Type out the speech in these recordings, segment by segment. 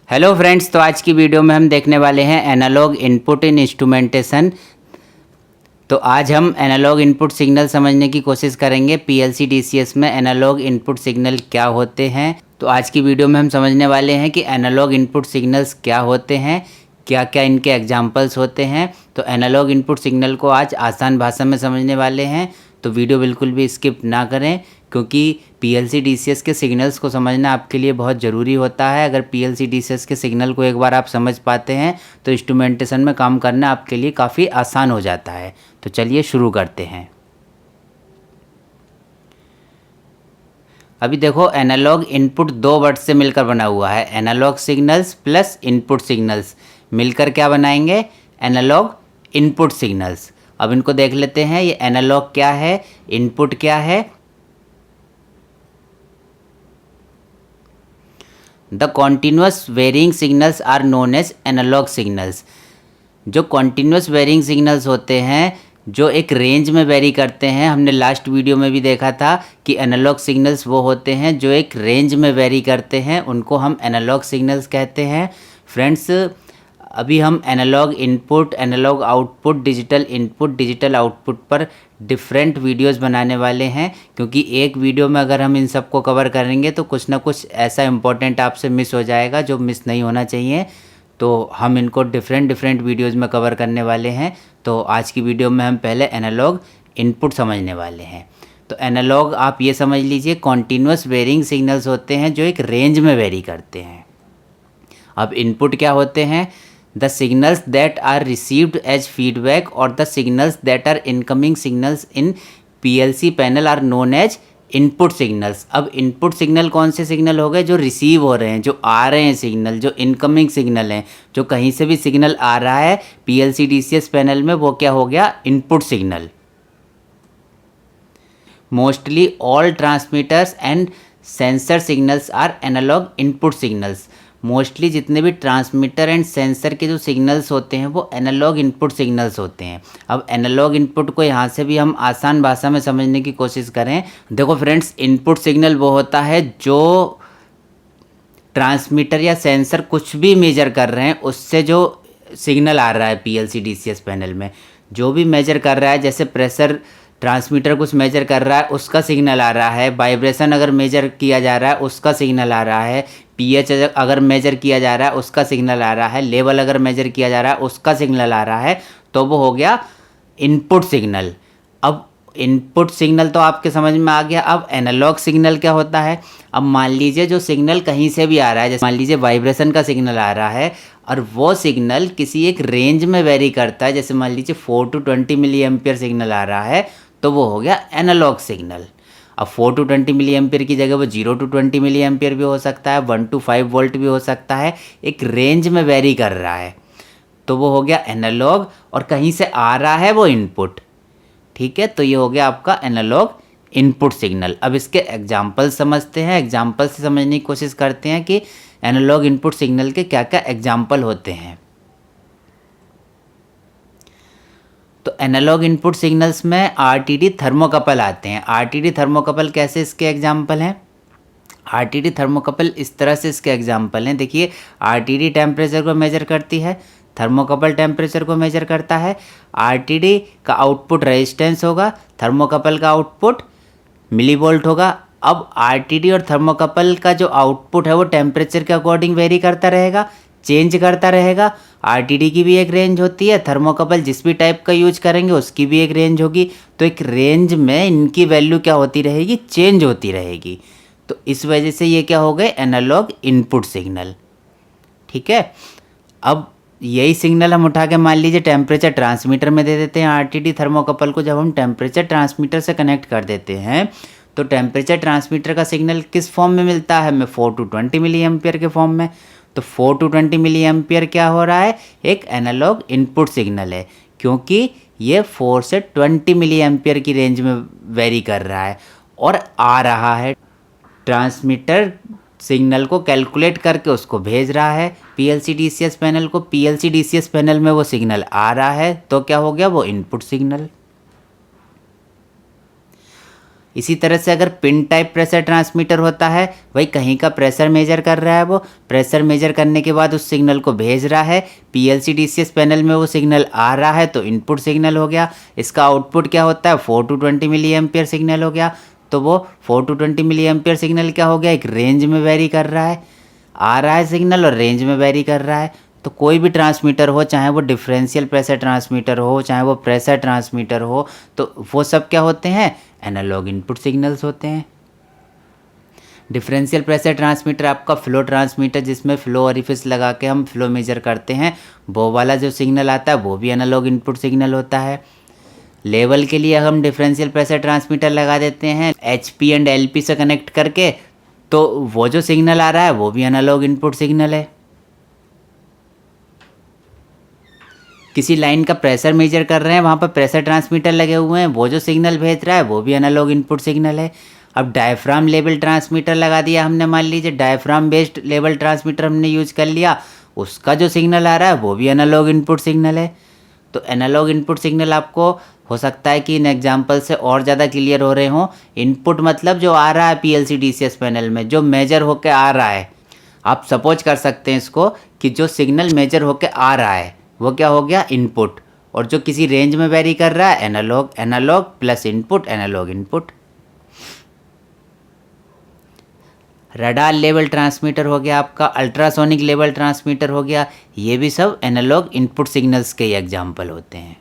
Hello friends, तो आज की वीडियो में हम देखने वाले हैं एनालॉग इनपुट इन इंस्ट्रूमेंटेशन। तो आज हम एनालॉग इनपुट सिग्नल समझने की कोशिश करेंगे। पीएलसी डीसीएस में एनालॉग इनपुट सिग्नल क्या होते हैं। तो आज की वीडियो में हम समझने वाले हैं कि एनालॉग इनपुट सिग्नल्स क्या होते हैं, क्या क्या इनके एग्जांपल्स होते हैं। तो एनालॉग इनपुट सिग्नल को आज आसान भाषा में समझने वाले हैं, तो वीडियो बिल्कुल भी स्किप ना करें, क्योंकि पीएलसी डीसीएस के सिग्नल्स को समझना आपके लिए बहुत ज़रूरी होता है। अगर पीएलसी डीसीएस के सिग्नल को एक बार आप समझ पाते हैं तो इंस्ट्रूमेंटेशन में काम करना आपके लिए काफ़ी आसान हो जाता है। तो चलिए शुरू करते हैं। अभी देखो, एनालॉग इनपुट दो वर्ड से मिलकर बना हुआ है। Analogue signals plus input signals मिलकर क्या बनाएंगे? Analogue input signals. अब इनको देख लेते हैं, ये एनालॉग क्या है, इनपुट क्या है। The continuous varying signals are known as analogue signals. जो कॉन्टिन्यूस वेरिंग सिग्नल्स होते हैं, जो एक रेंज में वेरी करते हैं, हमने लास्ट वीडियो में भी देखा था कि एनालॉग सिग्नल्स वो होते हैं जो एक रेंज में वेरी करते हैं, उनको हम एनालॉग सिग्नल्स कहते हैं। फ्रेंड्स, अभी हम analogue input, analogue output, digital input, digital output पर डिफरेंट वीडियोस बनाने वाले हैं, क्योंकि एक वीडियो में अगर हम इन सब को कवर करेंगे तो कुछ ना कुछ ऐसा इंपॉर्टेंट आपसे मिस हो जाएगा जो मिस नहीं होना चाहिए। तो हम इनको डिफरेंट वीडियोस में कवर करने वाले हैं। तो आज की वीडियो में हम पहले एनालॉग इनपुट समझने वाले हैं। तो एनालॉग आप ये समझ लीजिए, कॉन्टिन्यूस वेरिंग सिग्नल्स होते हैं जो एक रेंज में वेरी करते हैं। अब इनपुट क्या होते हैं? The signals that are received as feedback और the signals that are incoming signals in PLC panel are known as input signals. अब इनपुट सिग्नल कौन से सिग्नल हो गए? जो रिसीव हो रहे हैं, जो आ रहे हैं सिग्नल, जो इनकमिंग सिग्नल हैं, जो कहीं से भी सिग्नल आ रहा है पीएलसी डीसीएस पैनल में, वो क्या हो गया? Input signal. Mostly all transmitters and sensor signals are analogue input signals. Mostly जितने भी ट्रांसमीटर एंड सेंसर के जो सिग्नल्स होते हैं वो एनालॉग इनपुट सिग्नल्स होते हैं। अब एनालॉग इनपुट को यहाँ से भी हम आसान भाषा में समझने की कोशिश करें। देखो फ्रेंड्स, इनपुट सिग्नल वो होता है जो ट्रांसमीटर या सेंसर कुछ भी मेजर कर रहे हैं, उससे जो सिग्नल आ रहा है पीएलसी डीसीएस पैनल में, जो भी मेजर कर रहा है, जैसे प्रेशर ट्रांसमीटर कुछ मेजर कर रहा है उसका सिग्नल आ रहा है, वाइब्रेशन अगर मेजर किया जा रहा है उसका सिग्नल आ रहा है, पीएच अगर मेजर किया जा रहा है उसका सिग्नल आ रहा है, लेवल अगर मेजर किया जा रहा है उसका सिग्नल आ रहा है, तो वो हो गया इनपुट सिग्नल। अब इनपुट सिग्नल तो आपके समझ में आ गया। अब एनालॉग सिग्नल क्या होता है? अब मान लीजिए जो सिग्नल कहीं से भी आ रहा है, जैसे मान लीजिए वाइब्रेशन का सिग्नल आ रहा है और वो सिग्नल किसी एक रेंज में वेरी करता है, जैसे मान लीजिए 4 to 20 मिली एम्पियर सिग्नल आ रहा है, तो वो हो गया एनालॉग सिग्नल। अब 4 to 20 मिली एम्पियर की जगह वो 0 to 20 मिली एम्पियर भी हो सकता है, 1 to 5 वोल्ट भी हो सकता है, एक रेंज में वेरी कर रहा है, तो वो हो गया एनालॉग। और कहीं से आ रहा है वो इनपुट, ठीक है, तो ये हो गया आपका एनालॉग इनपुट सिग्नल। अब इसके एग्जाम्पल समझते हैं, एग्जाम्पल से समझने की कोशिश करते हैं कि एनालॉग इनपुट सिग्नल के क्या क्या एग्जाम्पल होते हैं। तो एनालॉग इनपुट सिग्नल्स में आरटीडी थर्मोकपल आते हैं। आरटीडी थर्मोकपल कैसे इसके एग्जाम्पल हैं? आरटीडी थर्मोकपल इस तरह से इसके एग्जाम्पल हैं। देखिए, आरटीडी टेम्परेचर को मेजर करती है, थर्मोकपल टेम्परेचर को मेजर करता है। आरटीडी का आउटपुट रेजिस्टेंस होगा, थर्मोकपल का आउटपुट मिलीवोल्ट होगा। अब आरटीडी और थर्मोकपल का जो आउटपुट है वो टेम्परेचर के अकॉर्डिंग वेरी करता रहेगा, चेंज करता रहेगा। आरटीडी की भी एक रेंज होती है, थर्मोकपल जिस भी टाइप का यूज करेंगे उसकी भी एक रेंज होगी। तो एक रेंज में इनकी वैल्यू क्या होती रहेगी? चेंज होती रहेगी। तो इस वजह से ये क्या हो गए? एनालॉग इनपुट सिग्नल, ठीक है। अब यही सिग्नल हम उठा के मान लीजिए टेम्परेचर ट्रांसमीटर में दे देते हैं। आरटीडी थर्मोकपल को जब हम टेम्परेचर ट्रांसमीटर से कनेक्ट कर देते हैं तो टेम्परेचर ट्रांसमीटर का सिग्नल किस फॉर्म में मिलता है? हमें 4 to 20 मिली एम्पियर के फॉर्म में। तो 4 to 20 मिली एम्पियर क्या हो रहा है? एक एनालॉग इनपुट सिग्नल है, क्योंकि ये 4 से 20 मिली एम्पियर की रेंज में वेरी कर रहा है और आ रहा है। ट्रांसमीटर सिग्नल को कैलकुलेट करके उसको भेज रहा है पीएलसी डीसीएस पैनल को, पीएलसी डीसीएस पैनल में वो सिग्नल आ रहा है, तो क्या हो गया? वो इनपुट सिग्नल। इसी तरह से अगर पिन टाइप प्रेशर ट्रांसमीटर होता है, वही कहीं का प्रेशर मेजर कर रहा है, वो प्रेशर मेजर करने के बाद उस सिग्नल को भेज रहा है, पीएलसी डीसीएस पैनल में वो सिग्नल आ रहा है तो इनपुट सिग्नल हो गया। इसका आउटपुट क्या होता है, 4 to 20 मिली एम्पियर सिग्नल हो गया। तो वो 4 to 20 मिली एम्पियर सिग्नल क्या हो गया, एक रेंज में वेरी कर रहा है, आ रहा है सिग्नल और रेंज में वेरी कर रहा है। तो कोई भी ट्रांसमीटर हो, चाहे वो डिफरेंशियल प्रेशर ट्रांसमीटर हो, चाहे वो प्रेशर ट्रांसमीटर हो, तो वो सब क्या होते हैं, एनालॉग इनपुट सिग्नल्स होते हैं। डिफरेंशियल प्रेशर ट्रांसमीटर आपका फ्लो ट्रांसमीटर, जिसमें फ्लो ओरिफिस लगा के हम फ्लो मेजर करते हैं, वो वाला जो सिग्नल आता है वो भी एनालॉग इनपुट सिग्नल होता है। लेवल के लिए हम डिफरेंशियल प्रेशर ट्रांसमीटर लगा देते हैं HP एंड LP से कनेक्ट करके, तो वो जो सिग्नल आ रहा है वो भी एनालॉग इनपुट सिग्नल है। किसी लाइन का प्रेशर मेजर कर रहे हैं, वहाँ पर प्रेशर ट्रांसमीटर लगे हुए हैं, वो जो सिग्नल भेज रहा है वो भी एनालॉग इनपुट सिग्नल है। अब डायफ्राम लेवल ट्रांसमीटर लगा दिया हमने, मान लीजिए डायफ्राम बेस्ड लेवल ट्रांसमीटर हमने यूज कर लिया, उसका जो सिग्नल आ रहा है वो भी एनालॉग इनपुट सिग्नल है। तो एनालॉग इनपुट सिग्नल आपको हो सकता है कि इन एग्जाम्पल से और ज़्यादा क्लियर हो रहे हों। इनपुट मतलब जो आ रहा है पीएलसी डीसीएस पैनल में, जो मेजर होके आ रहा है। आप सपोज कर सकते हैं इसको कि जो सिग्नल मेजर होके आ रहा है वो क्या हो गया, इनपुट, और जो किसी रेंज में वेरी कर रहा है analogue, analogue plus input, analogue input. Radar level transmitter हो गया आपका, अल्ट्रासोनिक लेवल ट्रांसमीटर हो गया, ये भी सब एनालॉग इनपुट सिग्नल्स के एग्जाम्पल होते हैं।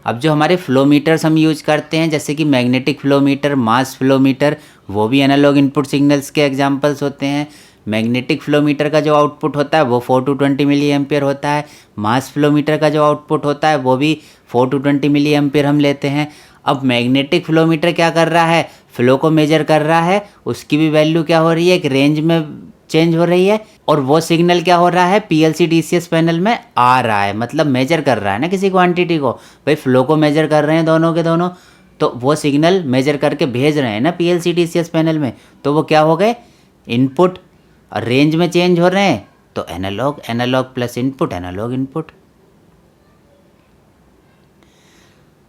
अब जो हमारे फ्लोमीटर्स हम यूज करते हैं, जैसे कि मैग्नेटिक फ्लोमीटर, मास फ्लोमीटर, वो भी एनालॉग इनपुट सिग्नल्स के एग्जाम्पल्स होते हैं। मैग्नेटिक फ्लोमीटर का जो आउटपुट होता है वो 4 to 20 मिली एम्पियर होता है। मास फ्लोमीटर का जो आउटपुट होता है वो भी 4 to 20 मिली एम्पियर हम लेते हैं। अब मैग्नेटिक फ्लोमीटर क्या कर रहा है, फ्लो को मेजर कर रहा है, उसकी भी वैल्यू क्या हो रही है, एक रेंज में चेंज हो रही है, और वो सिग्नल क्या हो रहा है, पीएलसी डीसीएस पैनल में आ रहा है, मतलब मेजर कर रहा है ना किसी क्वांटिटी को। भाई फ्लो को मेजर कर रहे हैं दोनों के दोनों, तो वो सिग्नल मेजर करके भेज रहे हैं ना पीएलसी डीसीएस पैनल में, तो वो क्या हो गए, इनपुट, और रेंज में चेंज हो रहे हैं तो analogue, analogue plus input, analogue input.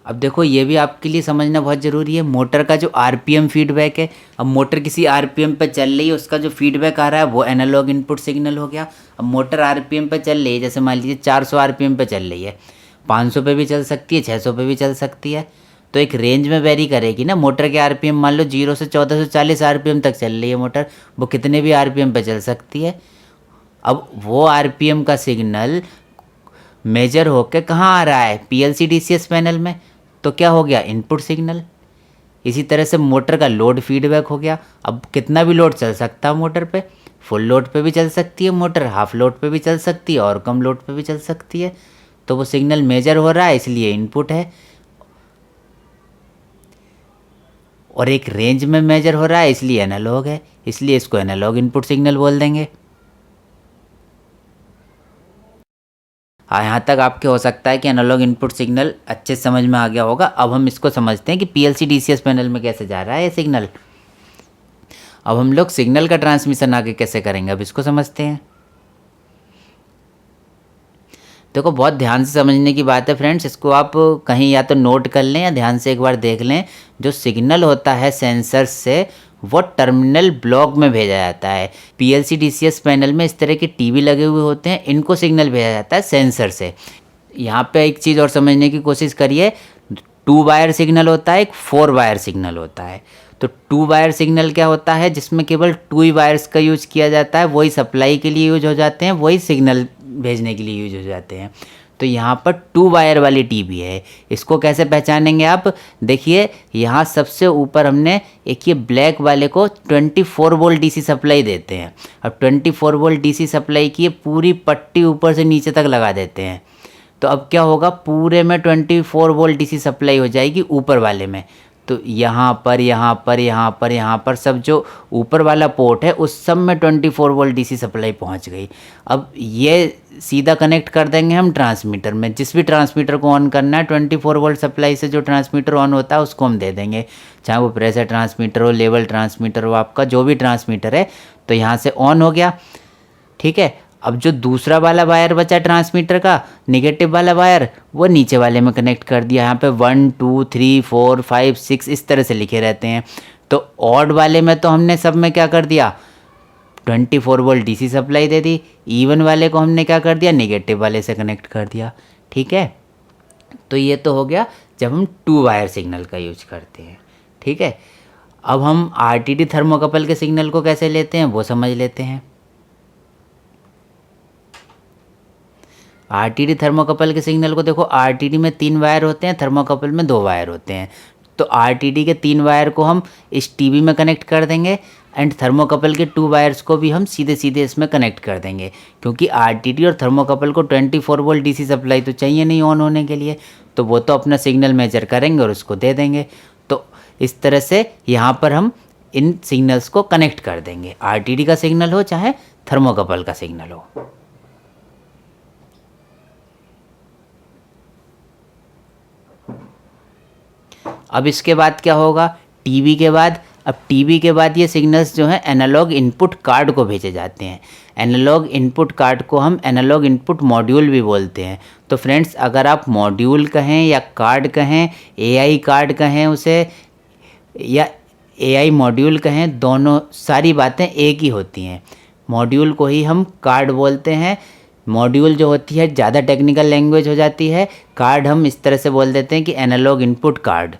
अब देखो ये भी आपके लिए समझना बहुत ज़रूरी है, मोटर का जो आरपीएम फीडबैक है। अब मोटर किसी आरपीएम पे चल रही है, उसका जो फीडबैक आ रहा है वो एनालॉग इनपुट सिग्नल हो गया। अब मोटर आरपीएम पे चल रही है, जैसे मान लीजिए 400 आरपीएम पे चल रही है, 500 पे भी चल सकती है, 600 पे भी चल सकती है, तो एक रेंज में वेरी करेगी ना मोटर के आरपीएम। मान लो 0 से 1440 आरपीएम तक चल रही है मोटर, वो कितने भी आरपीएम पे चल सकती है। अब वो आरपीएम का सिग्नल मेजर होकर कहाँ आ रहा है, पीएलसी डीसीएस पैनल में, तो क्या हो गया, इनपुट सिग्नल। इसी तरह से मोटर का लोड फीडबैक हो गया। अब कितना भी लोड चल सकता है मोटर पे, फुल लोड पे भी चल सकती है मोटर, हाफ लोड पे भी चल सकती है और कम लोड पे भी चल सकती है, तो वो सिग्नल मेजर हो रहा है इसलिए इनपुट है, और एक रेंज में मेजर हो रहा है इसलिए एनालॉग है, इसलिए इसको एनालॉग इनपुट सिग्नल बोल देंगे। हाँ, यहाँ तक आपके हो सकता है कि एनालॉग इनपुट सिग्नल अच्छे से समझ में आ गया होगा। अब हम इसको समझते हैं कि पीएलसी डीसीएस पैनल में कैसे जा रहा है ये सिग्नल। अब हम लोग सिग्नल का ट्रांसमिशन आगे कैसे करेंगे, अब इसको समझते हैं। देखो बहुत ध्यान से समझने की बात है फ्रेंड्स, इसको आप कहीं या तो नोट कर लें या ध्यान से एक बार देख लें। जो सिग्नल होता है सेंसर से वो टर्मिनल ब्लॉक में भेजा जाता है। पीएलसी डीसीएस पैनल में इस तरह के टीवी लगे हुए होते हैं, इनको सिग्नल भेजा जाता है सेंसर से। यहाँ पे एक चीज़ और समझने की कोशिश करिए, 2 वायर सिग्नल होता है, एक 4 वायर सिग्नल होता है। तो 2 वायर सिग्नल क्या होता है, जिसमें केवल 2 ही वायर्स का यूज किया जाता है, वही सप्लाई के लिए यूज हो जाते हैं, वही सिग्नल भेजने के लिए यूज हो जाते हैं। तो यहाँ पर 2 वायर वाली टीवी है, इसको कैसे पहचानेंगे आप, देखिए यहाँ सबसे ऊपर हमने एक ये ब्लैक वाले को 24 वोल्ट डीसी सप्लाई देते हैं। अब 24 वोल्ट डीसी सप्लाई की पूरी पट्टी ऊपर से नीचे तक लगा देते हैं, तो अब क्या होगा, पूरे में 24 वोल्ट डीसी सप्लाई हो जाएगी ऊपर वाले में। तो यहाँ पर, यहाँ पर, यहाँ पर, यहाँ पर सब जो ऊपर वाला पोर्ट है उस सब में 24 वोल्ट डीसी सप्लाई पहुँच गई। अब ये सीधा कनेक्ट कर देंगे हम ट्रांसमीटर में, जिस भी ट्रांसमीटर को ऑन करना है 24 वोल्ट सप्लाई से जो ट्रांसमीटर ऑन होता है उसको हम दे देंगे, चाहे वो प्रेशर ट्रांसमीटर हो, लेवल ट्रांसमीटर हो, आपका जो भी ट्रांसमीटर है। तो यहाँ से ऑन हो गया, ठीक है। अब जो दूसरा वाला वायर बचा ट्रांसमीटर का निगेटिव वाला वायर, वो नीचे वाले में कनेक्ट कर दिया। यहाँ पे 1 2 3 4 5 6 इस तरह से लिखे रहते हैं। तो ऑड वाले में तो हमने सब में क्या कर दिया, 24 वोल्ट डीसी सप्लाई दे दी। इवन वाले को हमने क्या कर दिया, नेगेटिव वाले से कनेक्ट कर दिया। ठीक है, तो ये तो हो गया जब हम 2 वायर सिग्नल का यूज करते हैं। ठीक है, अब हम आरटीडी थर्मोकपल के सिग्नल को कैसे लेते हैं वो समझ लेते हैं। आरटीडी थर्मोकपल के सिग्नल को देखो, आरटीडी में 3 वायर होते हैं, थर्मोकपल में 2 वायर होते हैं। तो आरटीडी के 3 वायर को हम इस टीवी में कनेक्ट कर देंगे एंड थर्मोकपल के 2 वायर्स को भी हम सीधे सीधे इसमें कनेक्ट कर देंगे, क्योंकि आरटीडी और थर्मोकपल को 24 वोल्ट डीसी सप्लाई तो चाहिए नहीं ऑन होने के लिए, तो वो तो अपना सिग्नल मेजर करेंगे और उसको दे देंगे। तो इस तरह से यहाँ पर हम इन सिग्नल्स को कनेक्ट कर देंगे, आरटीडी का सिग्नल हो चाहे थर्मोकपल का सिग्नल हो। अब इसके बाद क्या होगा, टीवी के बाद, अब टीवी के बाद ये सिग्नल्स जो हैं एनालॉग इनपुट कार्ड को भेजे जाते हैं। एनालॉग इनपुट कार्ड को हम एनालॉग इनपुट मॉड्यूल भी बोलते हैं। तो फ्रेंड्स, अगर आप मॉड्यूल कहें या कार्ड कहें, एआई कार्ड कहें उसे या एआई मॉड्यूल कहें, दोनों सारी बातें एक ही होती हैं। मॉड्यूल को ही हम कार्ड बोलते हैं। मॉड्यूल जो होती है ज़्यादा टेक्निकल लैंग्वेज हो जाती है, कार्ड हम इस तरह से बोल देते हैं कि एनालॉग इनपुट कार्ड।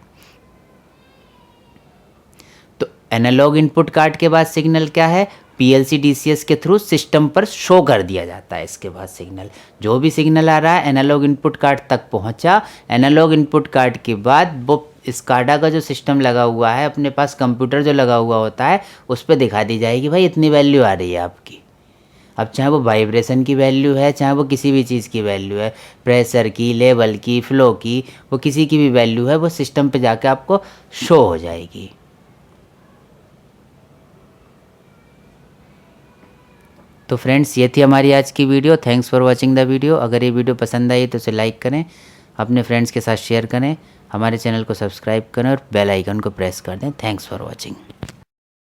तो एनालॉग इनपुट कार्ड के बाद सिग्नल क्या है, पीएलसी डीसीएस के थ्रू सिस्टम पर शो कर दिया जाता है। इसके बाद सिग्नल, जो भी सिग्नल आ रहा है एनालॉग इनपुट कार्ड तक पहुंचा। एनालॉग इनपुट कार्ड के बाद वो स्काडा का जो सिस्टम लगा हुआ है, अपने पास कंप्यूटर जो लगा हुआ होता है, उस पर दिखा दी जाएगी भाई इतनी वैल्यू आ रही है आपकी। अब चाहे वो वाइब्रेशन की वैल्यू है, चाहे वो किसी भी चीज़ की वैल्यू है, प्रेशर की, लेवल की, फ्लो की, वो किसी की भी वैल्यू है, वो सिस्टम पे जाके आपको शो हो जाएगी। तो फ्रेंड्स, ये थी हमारी आज की video. Thanks for watching the video. अगर ये वीडियो पसंद आई तो उसे लाइक करें, अपने फ्रेंड्स के साथ शेयर करें, हमारे चैनल को सब्सक्राइब करें और बेल आइकन को प्रेस कर दें। Thanks for watching.